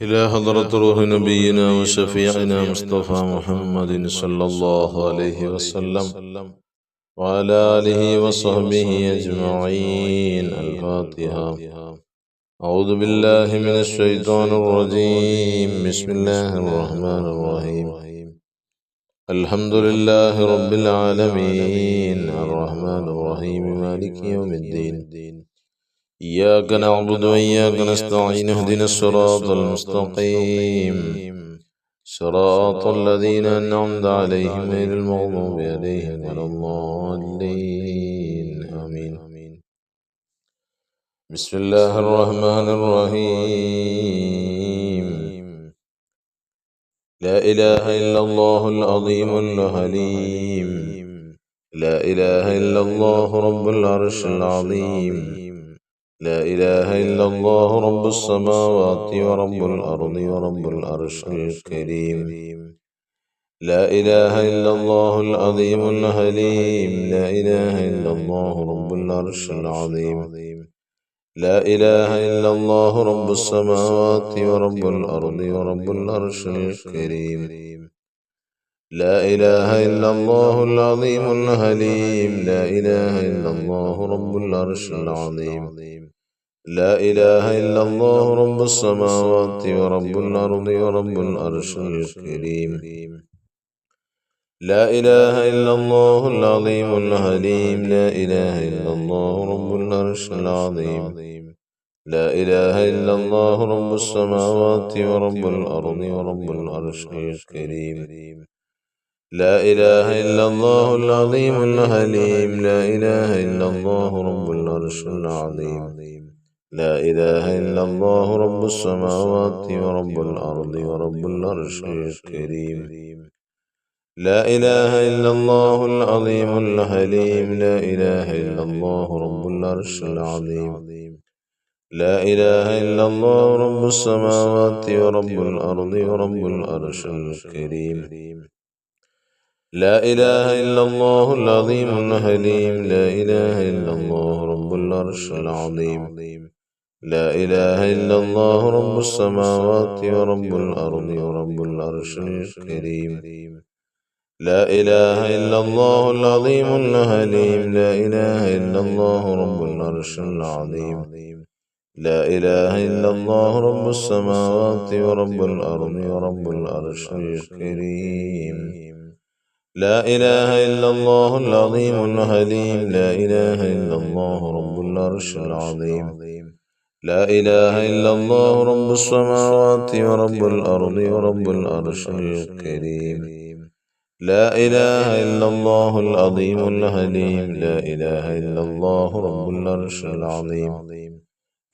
إلى حضرة روح نبينا وشفيعنا مصطفى محمد صلى الله عليه وسلم وعلى آله وصحبه أجمعين. الفاتحة. أعوذ بالله من الشيطان الرجيم. بسم الله الرحمن الرحيم. الحمد لله رب العالمين الرحمن الرحيم مالك يوم الدين. إياك نعبد وإياك نستعين. اهدنا الصراط المستقيم صراط الذين أنعمت عليهم غير المغضوب عليهم ولا الضالين آمين. بسم الله الرحمن الرحيم. لا إله إلا الله العظيم الحليم. لا إله إلا الله رب العرش العظيم. لا إله إلا الله رب السماوات ورب الأرض ورب العرش الكريم. لا إله إلا الله العظيم الحليم. لا إله إلا الله رب العرش العظيم. لا إله إلا الله رب السماوات ورب الأرض ورب العرش الكريم. لا إله إلا الله العظيم الحليم. لا إله إلا الله رب العرش العظيم. لا إله إلا الله رب السماوات ورب الأرض ورب العرش الكريم. لا إله إلا الله العظيم الحليم. لا إله إلا الله رب العرش العظيم. لا إله إلا الله رب السماوات ورب الأرض ورب العرش الكريم. لا إله إلا الله العظيم الحليم. لا إله إلا الله رب العرش العظيم. لا إله إلا الله رب السماوات ورب الأرض ورب العرش الكريم. لا إله إلا الله العظيم الحليم. لا إله إلا الله رب العرش العظيم. لا إله إلا الله رب السماوات ورب الأرض ورب العرش الكريم. لا إله إلا الله العظيم الحليم. لا إله إلا الله رب العرش العظيم. لا إله إلا الله رب السماوات ورب الأرض ورب العرش الكريم. لا إله إلا الله العظيم الحليم. لا إله إلا الله رب العرش العظيم. لا إله إلا الله رب السماوات ورب الأرض ورب العرش الكريم. لا إله إلا الله العظيم الحليم. لا إله إلا الله رب العرش العظيم. لا إله إلا الله رب السماوات ورب الأرض ورب العرش الكريم. لا إله إلا الله العظيم الحليم. لا إله إلا الله رب العرش العظيم.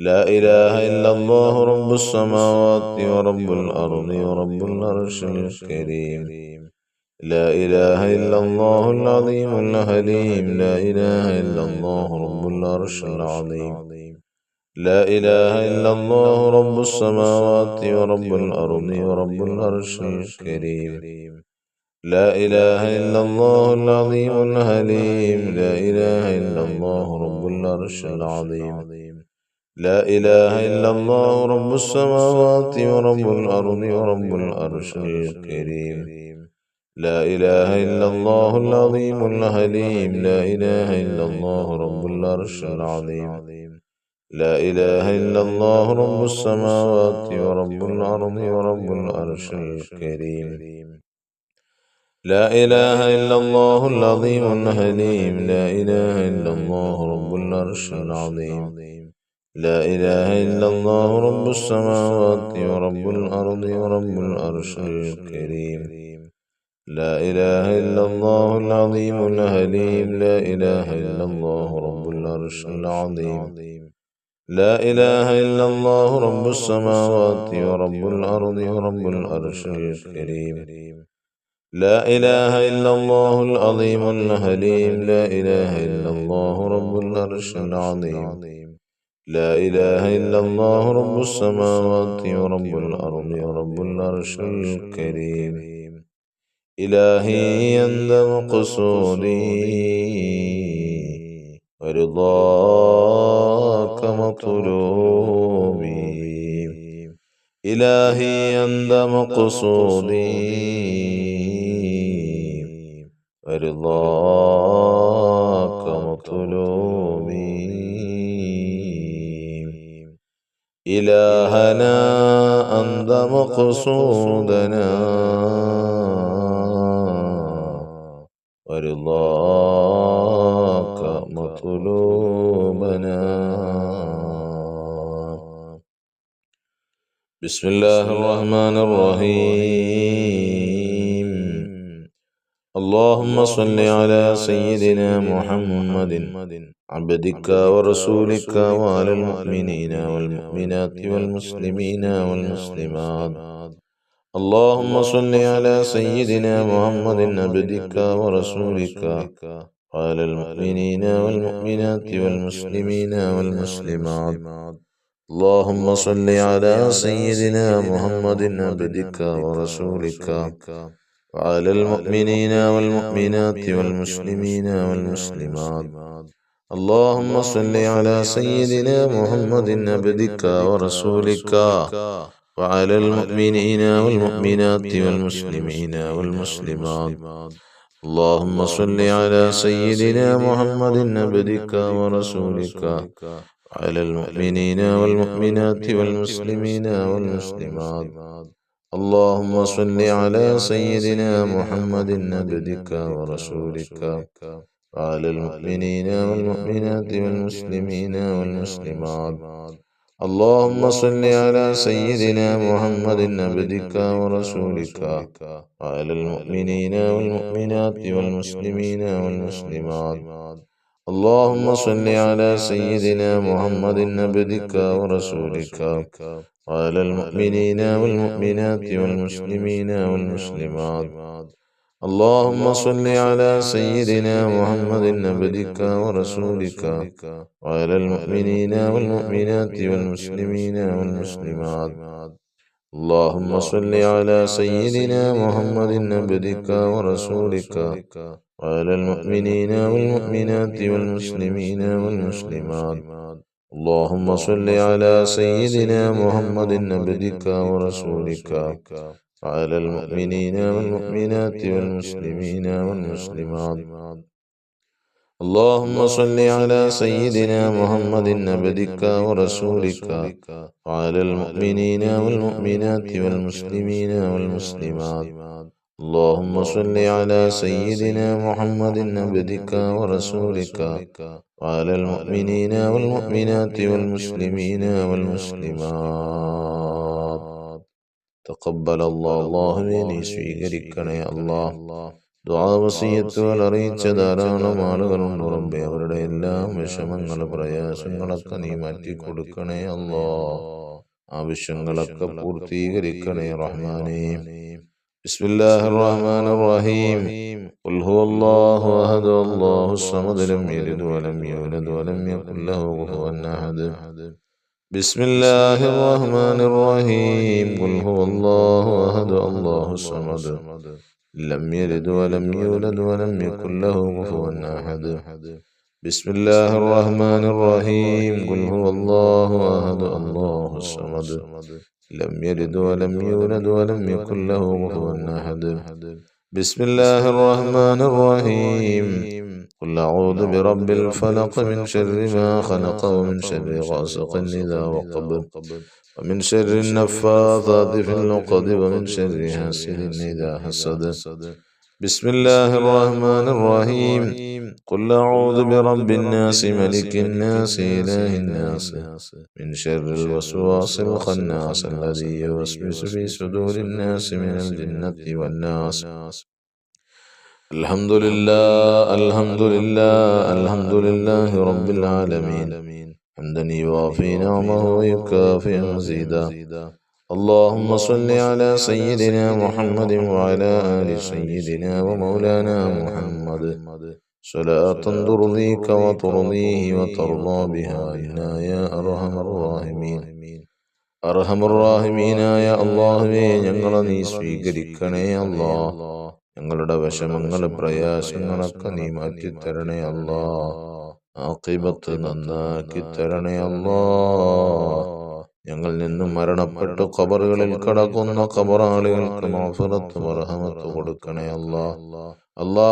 لا إله إلا الله رب السماوات ورب الأرض ورب العرش الكريم. لا إله إلا الله العظيم الحليم. لا إله إلا الله رب العرش العظيم. لا إله إلا الله رب السماوات ورب الأرض ورب العرش الكريم. لا إله إلا الله العظيم الحليم. لا إله إلا الله رب العرش العظيم. لا إله إلا الله رب السماوات ورب الأرض ورب العرش الكريم. لا إله إلا الله العظيم الحليم. لا إله إلا الله رب العرش العظيم. لا إله إلا الله رب السماوات ورب الأرض ورب العرش الكريم. لا إله إلا الله العظيم الحليم. لا إله إلا الله رب العرش العظيم. لا إله إلا الله رب السماوات ورب الأرض ورب العرش الكريم. لا إله إلا الله العظيم الحليم. لا إله إلا الله رب العرش العظيم. لا إله إلا الله رب السماوات ورب الأرض ورب العرش الكريم. لا إله إلا الله العظيم الحليم. لا إله إلا الله رب العرش العظيم. لا إله إلا الله رب السماوات ورب الأرض ورب العرش الكريم. إلهي أنت مقصودي ورضاك مطلوبي. إلهي أنت مقصودي ورضاك مطلوبي إلهنا أنت مقصودنا ورضاك مطلوبنا. بسم الله الرحمن الرحيم. اللهم صل على سيدنا محمد عبدك ورسولك وعلى المؤمنين والمؤمنات والمسلمين والمسلمات. اللهم صل على سيدنا محمد عبدك ورسولك وعلى المؤمنين والمؤمنات والمسلمين والمسلمات. اللهم صل على سيدنا محمد عبدك ورسولك وعلى المؤمنين والمؤمنات والمسلمين والمسلمات. اللهم صل على سيدنا محمد عبدك ورسولك وعلى المؤمنين والمؤمنات والمسلمين والمسلمات. اللهم صل على سيدنا محمد عبدك ورسولك وعلى المؤمنين والمؤمنات والمسلمين والمسلمات. اللهم صل على سيدنا محمد عبدك ورسولك وعلى المؤمنين والمؤمنات والمسلمين والمسلمات. اللهم صل على سيدنا محمد عبدك ورسولك وعلى المؤمنين والمؤمنات والمسلمين والمسلمات. اللهم صل على سيدنا محمد عبدك ورسولك وعلى المؤمنين والمؤمنات والمسلمين والمسلمات. اللهم صل على سيدنا محمد عبدك ورسولك وعلى المؤمنين والمؤمنات والمسلمين والمسلمات. اللهم صل على سيدنا محمد عبدك ورسولك وعلى المؤمنين والمؤمنات والمسلمين والمسلمات. اللهم صل على سيدنا محمد عبدك ورسولك وعلى المؤمنين والمؤمنات والمسلمين والمسلمات. اللهم صل على سيدنا محمد عبدك ورسولك وعلى المؤمنين والمؤمنات والمسلمين والمسلمات. اللهم صل على سيدنا محمد عبدك ورسولك وعلى المؤمنين والمؤمنات والمسلمين والمسلمات. تقبل الله നീ സ്വീകരിക്കണേ അല്ലാഹ്. ദുആ വസിയത്തുകൾ അറിയിച്ച ധാരാളം ആളുകളുണ്ട് റബ്ബേ. അവരുടെ എല്ലാം വിഷമങ്ങൾ പ്രയാസങ്ങളൊക്കെ നീ മാറ്റിക്കൊടുക്കണേ അല്ലാഹ്. ആവശ്യങ്ങളൊക്കെ പൂർത്തീകരിക്കണേ റഹ്മാനേ. ബിസ്മില്ലാഹിർ റഹ്മാനിർ റഹീം. ഖുൽ ഹുവല്ലാഹു അഹദ് അല്ലാഹുസ് സമദ് ലം യലിദ് വലം യൂലദ് വലം യകുൽ ലഹു കുഫുവൻ അഹദ്. ബിസ്മില്ലാഹിർ റഹ്മാനിർ റഹീം. ഖുൽ ഹുവല്ലാഹു അഹദ് അല്ലാഹുസ് സമദ് ലം യലിദ് വലം യൂലദ് വലം യകുൽ ലഹു കുഫുവൻ അഹദ്. ബിസ്മില്ലാഹിർ റഹ്മാനിർ റഹീം. ഖുൽ ഹുവല്ലാഹു അഹദ് അല്ലാഹുസ് സമദ് ലം യലിദ് വലം യൂലദ് വലം യകുൽ ലഹു കുഫുവൻ അഹദ്. ബിസ്മില്ലാഹിർ റഹ്മാനിർ റഹീം. ഖുൽ അഊദു ബിറബ്ബിൽ ഫലഖ് മിൻ ശർരി മാ ഖലഖ വമിൻ ശർരി ഗാസിഖിൻ ഇദാ വഖബ ومن شر النفاثات في العقد ومن شر حاسد إذا حسد. بسم الله الرحمن الرحيم. قل أعوذ برب الناس ملك الناس إله الناس من شر الوسواس الخناس الذي يوسوس في صدور الناس من الجنة والناس. الحمد لله الحمد لله الحمد لله رب العالمين حمدا يوافي نعمه ويكافئ مزيدا. اللهم صل على سيدنا محمد وعلى آل سيدنا ومولانا محمد صلاة ترضيك وترضيه وترضى بها عنا يا أرحم الراحمين. أرحم الراحمين يا الله ഞങ്ങളെ നീ സ്വീകരിക്കണേ അല്ലാഹ്. ഞങ്ങളുടെ വിഷമങ്ങൾ പ്രയാസങ്ങളൊക്കെ നീ മാറ്റിത്തരണേ അല്ലാഹ്. ആഖിബത്ത് നന്നാക്കി തരണേ അല്ലാഹ്. ഞങ്ങൾ നിന്നും മരണപ്പെട്ടു ഖബറുകളിൽ കടക്കുന്ന ഖബറാളികൾക്ക് മഗ്ഫിറത്ത് റഹ്മത്ത് കൊടുക്കണേ അല്ലാ.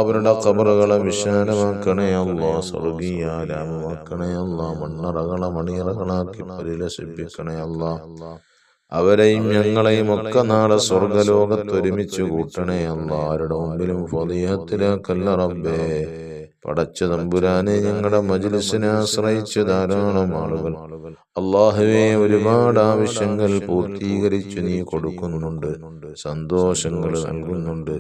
അവരുടെ ഖബറുകളെ വിശാലമാക്കണേ അല്ലാ. സ്വർഗീയാരാമമാക്കണേ അല്ലാ. മണ്ണറകളെ മണിയറകളാക്കി പരിലസിപ്പിക്കണേ അല്ലാ. അവരെയും ഞങ്ങളെയും ഒക്കെ നാളെ സ്വർഗലോകത്ത് ഒരുമിച്ച് കൂട്ടണേ അല്ലാ. ആരുടെ മുമ്പിലും ഫളീഹത്തിലാക്കല്ല റബ്ബേ. പടച്ച തമ്പുരാനെ, ഞങ്ങളുടെ മജ്ലിസിനെ ആശ്രയിച്ച് ധാരാളം ആളുകൾ അല്ലാഹുവേ ഒരുപാട് ആവശ്യങ്ങൾ പൂർത്തീകരിച്ചു നീ കൊടുക്കുന്നുണ്ട്, സന്തോഷങ്ങൾ നൽകുന്നുണ്ട്.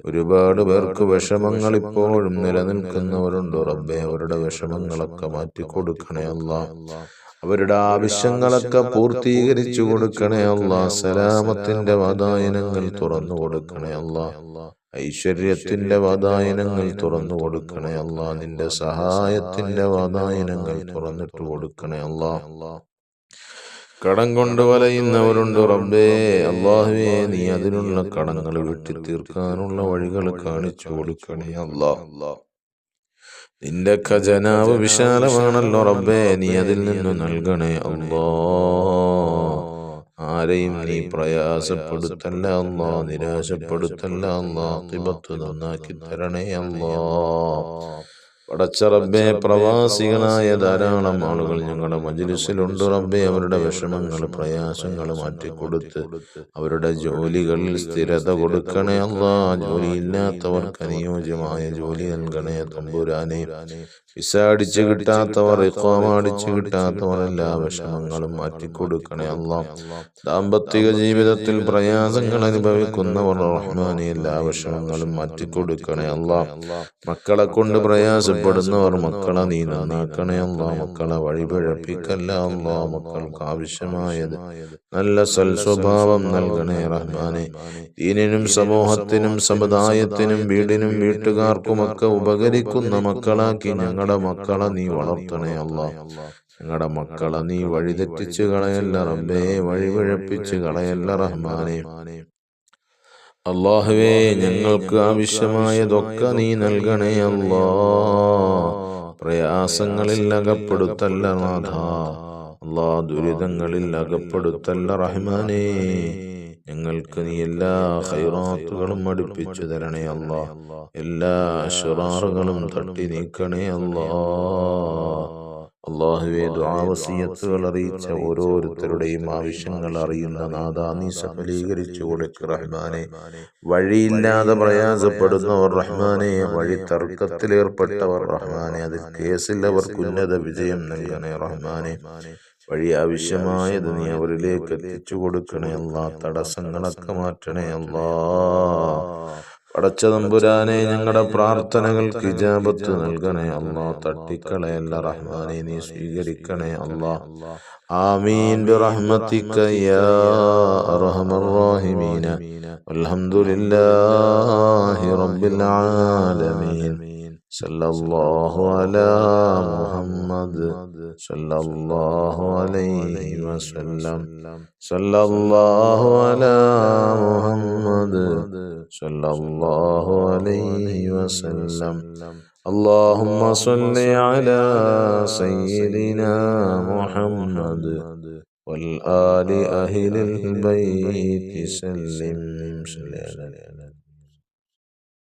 ഒരുപാട് പേർക്ക് വിഷമങ്ങൾ ഇപ്പോഴും നിലനിൽക്കുന്നവരുണ്ട് റബ്ബേ. അവരുടെ വിഷമങ്ങളൊക്കെ മാറ്റിക്കൊടുക്കണേ അല്ലാ. അവരുടെ ആവശ്യങ്ങളൊക്കെ പൂർത്തീകരിച്ചു കൊടുക്കണേ അല്ലാ. സലാമത്തിന്റെ വാതായനങ്ങൾ തുറന്നു കൊടുക്കണേ അല്ലാ. ഐശ്വര്യത്തിന്റെ വാതായനങ്ങൾ തുറന്നു കൊടുക്കണേ അല്ലാ. നിന്റെ സഹായത്തിന്റെ വാതായനങ്ങൾ തുറന്നിട്ട് കൊടുക്കണേ അല്ലാ. കടം കൊണ്ട് വലയുന്നവരുണ്ട് റബ്ബേ. അല്ലാഹുവേ, നീ അതിനുള്ള കടങ്ങൾ വെട്ടി തീർക്കാനുള്ള വഴികൾ കാണിച്ചു കൊടുക്കണേ അല്ലാ. നിന്റെ ഖജനാവ് വിശാലമാണല്ലോ റബ്ബേ, നീ അതിൽ നിന്ന് നൽകണേ അല്ലാ. ആരെയും നീ പ്രയാസപ്പെടുത്തല്ല അല്ലാ, നിരാശപ്പെടുത്തല്ല അല്ലാ. ആഖിബത്ത് നന്നാക്കി തരണേ അല്ലാ. പടച്ച റബ്ബേ, പ്രവാസികളായ ധാരാളം ആളുകൾ ഞങ്ങളുടെ മജ്ലിസിലുണ്ട് റബ്ബേ. അവരുടെ വിഷമങ്ങൾ പ്രയാസങ്ങൾ മാറ്റിക്കൊടുത്ത് അവരുടെ ജോലികളിൽ സ്ഥിരത കൊടുക്കണേ അല്ലാ. ജോലിയില്ലാത്തവർക്ക് അനുയോജ്യമായ ജോലി നൽകണേ തമ്പുരാനെ. വിസ അടിച്ചു കിട്ടാത്തവർ, ഇഖാമ അടിച്ചു കിട്ടാത്തവർ എല്ലാ വിഷമങ്ങളും മാറ്റിക്കൊടുക്കണേ അല്ലാ. ദാമ്പത്തിക ജീവിതത്തിൽ പ്രയാസങ്ങൾ അനുഭവിക്കുന്നവർ റഹ്മാനെ എല്ലാ വിഷമങ്ങളും മാറ്റിക്കൊടുക്കണേ അല്ലാ. മക്കളെ കൊണ്ട് പ്രയാസപ്പെടുന്നവർ മക്കളെ നീ നന്നാക്കണേ അല്ലാ. മക്കളെ വഴിപിഴപ്പിക്കല്ല അല്ലാ. മക്കൾക്ക് ആവശ്യമായത് നല്ല സൽസ്വഭാവം നൽകണേ റഹ്മാനെ. ദീനിനും സമൂഹത്തിനും സമുദായത്തിനും വീടിനും വീട്ടുകാർക്കുമൊക്കെ ഉപകരിക്കുന്ന മക്കളാക്കി ഞങ്ങളുടെ മക്കളെ നീ വളർത്തണേ അല്ലാ. ഞങ്ങളുടെ മക്കളെ നീ വഴിതെറ്റിച്ച് കളയല്ല റബ്ബേ, വഴിപിഴപ്പിച്ച് കളയല്ല റഹ്മാനെ. അല്ലാഹുവേ, ഞങ്ങൾക്ക് ആവശ്യമായതൊക്കെ നീ നൽകണേ അല്ലാ. പ്രയാസങ്ങളിൽ അകപ്പെടുത്തല്ല നാഥ അല്ലാ. ദുരിതങ്ങളിൽ അകപ്പെടുത്തല്ല റഹ്മാനേ. ഞങ്ങൾക്ക് നീ എല്ലാ ഖൈറാത്തുകളും അടുപ്പിച്ചു തരണേ അല്ലാ. എല്ലാ ശറാറുകളും തട്ടി നീക്കണേ അല്ലാ. അല്ലാഹുവേ, ദുആ വസിയത്തുകൾ അറിയിച്ച ഓരോരുത്തരുടെയും ആവശ്യങ്ങൾ അറിയുന്ന നാഥാ, നീ സഫലീകരിച്ചു കൊടുക്ക് റഹ്മാനെ. വഴിയില്ലാതെ പ്രയാസപ്പെടുന്നവർ റഹ്മാനെ, വഴി തർക്കത്തിലേർപ്പെട്ടവർ റഹ്മാനെ, അതിൽ കേസിൽ അവർക്ക് ഉന്നത വിജയം നൽകണേ റഹ്മാനെ. വഴി ആവശ്യമായത് നീ അവരിലേക്ക് എത്തിച്ചു കൊടുക്കണേ അല്ലാ. തടസ്സങ്ങളൊക്കെ മാറ്റണേ അല്ലാ. പടച്ച തമ്പുരാനെ, ഞങ്ങളുടെ പ്രാർത്ഥനകൾക്ക് ഇജാബത്ത് നൽകണേ അല്ലാ. തട്ടിക്കളയല്ല റഹ്മാനെ, നീ സ്വീകരിക്കണേ അല്ലാ. ആമീൻ ബിറഹ്മതിക യാ അർഹമർ റഹീമീൻ. വൽഹംദുലില്ലാഹി റബ്ബിൽ ആലമീൻ. സല്ലല്ലാഹു അലാ മുഹമ്മദ് സല്ലല്ലാഹു അലൈഹി വസല്ലം. സല്ലല്ലാഹു അലാ മുഹമ്മദ് സല്ലല്ലാഹു അലൈഹി വസല്ലം. اللهم صل على سيدنا محمد والآل أهل البيت سلم.